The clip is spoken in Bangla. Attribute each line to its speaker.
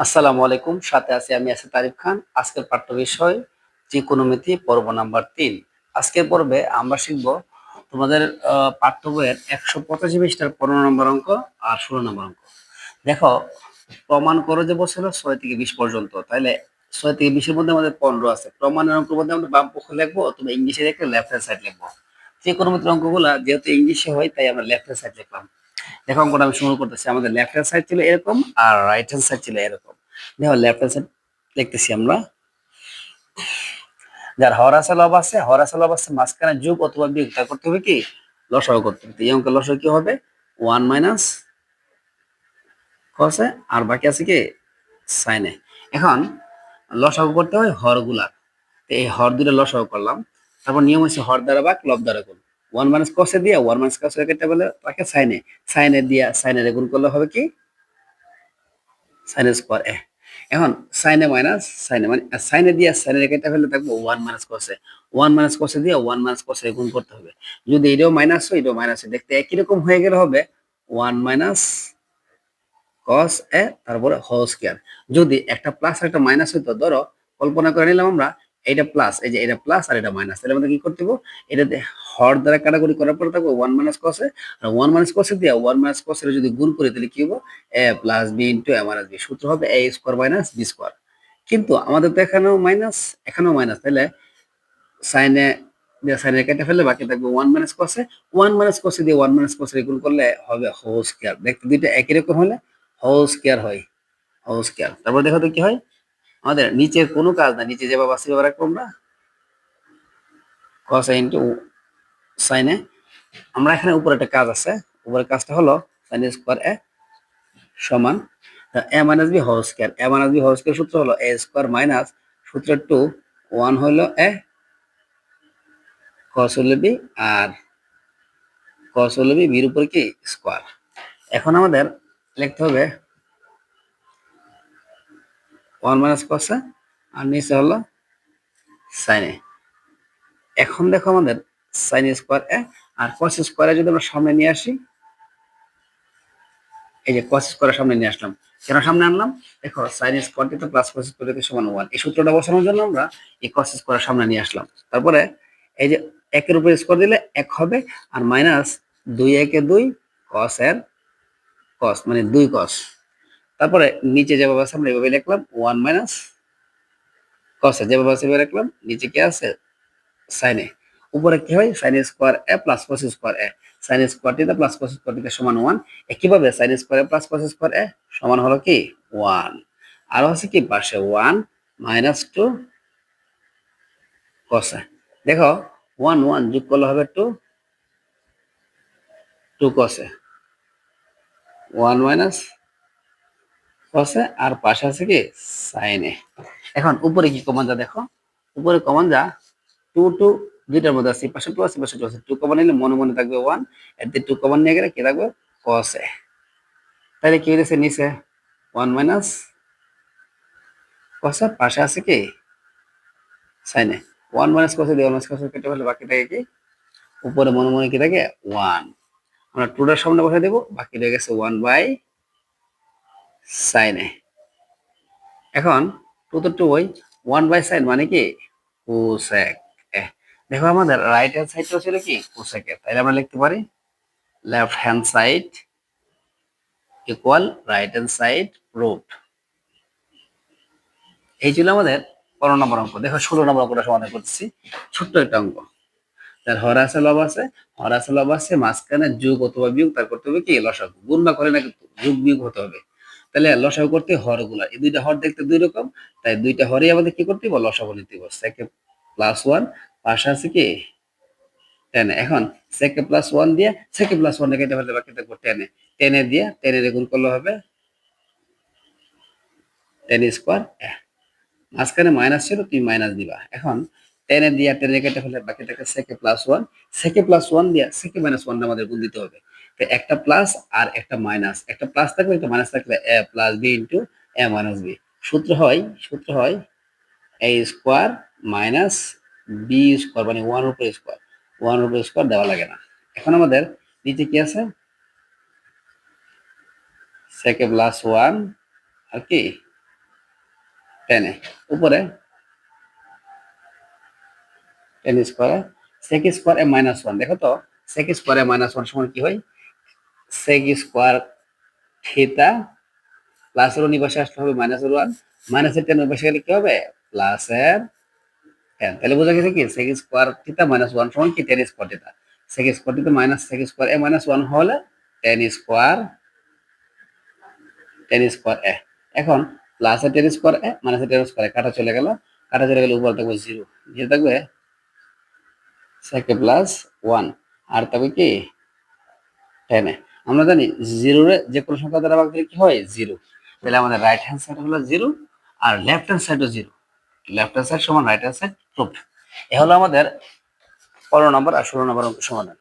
Speaker 1: আসসালামু আলাইকুম, সাথে আছি আমি তারিফ খান। আজকের পাঠ্য বিষয় ত্রিকোণমিতি পর্ব নাম্বার 3। আজকের পর্বে আমরা শিখব তোমাদের পাঠ্য বইয়ের 185 পৃষ্ঠার 15 নম্বর অঙ্ক আর 16 নম্বর অঙ্ক। দেখো, প্রমাণ করো যে বলছিল 6 থেকে 20 পর্যন্ত, তাহলে 6 থেকে 20 এর মধ্যে আমাদের 15 আছে। প্রমাণের অঙ্কের মধ্যে আমরা বাম পক্ষ লিখবো, তুমি ইংলিশে লিখলে লেফট হ্যান্ড সাইড লিখবো। ত্রিকোণমিতির অঙ্কগুলা যেহেতু ইংলিশে হয় তাই আমরা লেফট হ্যান্ড সাইড লিখলাম। দেখো, অঙ্কটা আমি শুরু করতেছি। আমাদের লেফট হ্যান্ড সাইড ছিল এরকম আর রাইট হ্যান্ড সাইড ছিল এরকম। দেখো, লেফট হ্যান্ড সাইড লিখতেছি আমরা। যার হর লব আছে, লব আছে, মাঝখানে যোগ অথবা বিয়োগ, তা করতে হবে কি লসাগু করতে হবে। এই অঙ্কের লসাগু কি হবে? 1 মাইনাস কসে, আর বাকি আছে কি সাইনে। এখন লসাগু করতে হয় হরগুলার। এই হর দুটো লসাগু করলাম। তারপর নিয়ম হচ্ছে হর দ্বারা ভাগ, লব দ্বারা গুণ। 1 মাইনাস কসে দিয়ে 1 মাইনাস কসে কেটে বলে তাকে সাইনে, দিয়া সাইনে গুণ করলে হবে কি সাইন স্কোয়ার এ। এখন সাইনে মাইনাস সাইনে, মানে সাইনে দিয়ে সাইনে কেটে ফেললে থাকবো 1 মাইনাস কসে। 1 মাইনাস কসে দিয়ে 1 মাইনাস কসে গুণ করতে হবে। যদি এটাও মাইনাস হয় এটাও মাইনাস হয়, দেখতে একই রকম হয়ে গেলে হবে 1 মাইনাস কস এ তারপরে হোল স্কয়ার। যদি একটা প্লাস আর একটা মাইনাস হইতো, ধরো কল্পনা করে নিলাম আমরা এটা প্লাস, এই যে এটা প্লাস আর এটা মাইনাস, তাহলে আমাদের কি করতে হবে? এটাতে হর দ্বারা কাটাকুটি করার পরে থাকবে 1 মাইনাস কস এ, আর 1 মাইনাস কস এ দিয়ে 1 মাইনাস কস এর যদি গুণ করি তাহলে কি হবে? এ plus B into a minus B. সূত্র হবে এ স্কয়ার মাইনাস বি স্কয়ার। কিন্তু আমাদের তো এখানেও মাইনাস এখানেও মাইনাস, তাহলে সাইনে দিয়ে সাইনে কেটে ফেললে বাকি থাকবে 1 মাইনাস কস এ। 1 মাইনাস কস এ দিয়ে 1 মাইনাস কস এর গুণ করলে হবে হোল স্কয়ার। দেখতে দুইটা একই রকম হলে হোল স্কয়ার হয়, হোল স্কয়ার। তারপর দেখো তো কি হয়, আমাদের নিচের কোনো কাজ না, নিচে যেভাবে আছে সেভাবে রাখবো আমরা cos a into sin a। আমরা এখানে উপরে একটা কাজ আছে, উপরের কাজটা হলো sin স্কয়ার a সমান a minus B whole square. a minus B whole square সূত্র হলো a স্কয়ার মাইনাস সূত্র 2 1 হলো a cos হলো b, আর cos হলো b বির উপর কি স্কয়ার। এখন আমাদের লিখতে হবে 1 মাইনাস cos a আর নিচে হলো sin a। এখন দেখো আমাদের sin স্কয়ার a আর cos স্কয়ার যদি আমরা সামনে নিয়ে আসি, এই যে cos স্কয়ারের সামনে নিয়ে আসলাম। কেন সামনে আনলাম? দেখো, sin square theta plus cos square theta সমান 1, এই সূত্রটা বসানোর জন্য আমরা এই cos স্কয়ারের সামনে নিয়ে আসলাম। তারপরে এই যে 1 এর উপর স্কয়ার দিলে 1 হবে, আর মাইনাস 2 1 এ 2 cos এর cos মানে 2 cos। তারপরে নিচে যেভাবে আছে আমরা এভাবে লিখলাম 1 মাইনাস cos এ, যেভাবে আছে এভাবে লিখলাম। নিচে কি আছে? sin এ। উপরে কি হয়? sin square a plus cos square a। sin square theta plus cos square theta সমান 1। একইভাবে sin square a plus cos square a সমান হলো কি 1। আর হচ্ছে কি পাশে 1 মাইনাস 2 cos a। দেখো, 1 1 যোগ করলে হবে 2 cos a। 1 minus cos a আর পাশে আছে কি sin a। এখন উপরে কি কমন যা, দেখো উপরে কমন যা 2 2 দুইটার মধ্যে আছে, পাশে 2 আছে পাশে 2 আছে। 2 কমন নিলে মনে মনে থাকবে 1, এর দিয়ে 2 কমন নিয়ে গেলে কি থাকবে cos a। তাহলে কি হয়েছে নিচে 1 মাইনাস cos a, পাশে আছে কি sin a। 1 minus cos a দিয়ে 1 মাইনাস cos a কেটে ফেলে বাকি থাকে কি উপরে মনে মনে কি থাকে 1। আমরা 2 টার সামনে বসে দেব, বাকি রয়ে গেছে 1 বাই sin a। এখন 2 তো 2 ওই 1 বাই sin মানে কি cosec a। দেখো, আমাদের রাইট হ্যান্ড সাইডটা ছিল কি cosec a, তাহলে আমরা লিখতে পারি left hand side equal right hand side root. এই ছিল আমাদের 15 নম্বর অঙ্ক। দেখো 16 নম্বর অঙ্কটা সমাধান করতেছি। ছোট্ট একটা অঙ্ক, তার হর আছে লব আছে, মাঝখানে যোগ অথবা বিয়োগ, তার করতে হবে কি লসাগু। গুণ না করে না, কিন্তু যোগ বিয়োগ হতে হবে। তাহলে লসাগু করতে হর গুলা, এই দুইটা হর দেখতে দুই রকম, তাই দুইটা হরই আমাদের কি করতে হবে লসাগু নিতে হবে। সেকে প্লাস 1 পাশে আছে কি 10। এখন সেকে প্লাস 1 দিয়ে সেকে প্লাস 1 কেটে ফেলতে বাকি থাকবে 10 এ। 10 এ দিয়ে 10 এর গুণ করলে হবে 10 স্কয়ার। মাঝখানে মাইনাস ছিল, তুমি মাইনাস দিবা। এখন 10 এ দিয়ে 10 এ কেটে ফেলে বাকি থাকে সেকে প্লাস 1। সেকে প্লাস 1 দিয়ে সেকে মাইনাস 1 আমাদের গুণ দিতে হবে। তো একটা প্লাস আর একটা মাইনাস, একটা প্লাস থাকলে একটা মাইনাস থাকলে a plus b into a minus b। সূত্র হয় a square minus b square, মানে 1 এর উপর স্কয়ার। 1 এর উপর স্কয়ার দেওয়া লাগে না। এখন আমাদের নিচে কি আছে? সেকে প্লাস 1 আর কি 10 উপরে 10 স্কয়ারে sec স্কয়ার এ মাইনাস 1 দেখো তো sec স্কয়ার এ মাইনাস 1 সমান কি হয় sec স্কয়ার থিটা প্লাস এর ওই পাশে আসলে হবে মাইনাস এর 1 মাইনাস এর 10 ওই পাশে গেলে কি হবে প্লাস এর 10 তাহলে বোঝা গেছে কি sec স্কয়ার থিটা মাইনাস 1 সমান কি 10 square theta sec square theta minus sec square এ মাইনাস 1 হলে 10 স্কয়ার 10 স্কয়ার এ এখন প্লাস এর 10 স্কয়ার এ মাইনাস এর 10 স্কয়ার এ কাটা চলে গেল উপরে থাকবে 0 যে থাকবে sec প্লাস 1 আর তবে কি 10 আমরা জানি 0 রে যে কোনো সংখ্যা দ্বারা ভাগ দিলে কি হয় 0 তাহলে আমাদের রাইট হ্যান্ড সাইড হলো 0 আর লেফট হ্যান্ড সাইডও 0 লেফট হ্যান্ড সাইড সমান রাইট হ্যান্ড সাইড প্রুফ এ হলো আমাদের 15 নম্বর আর 16 নম্বর অঙ্ক সমাধান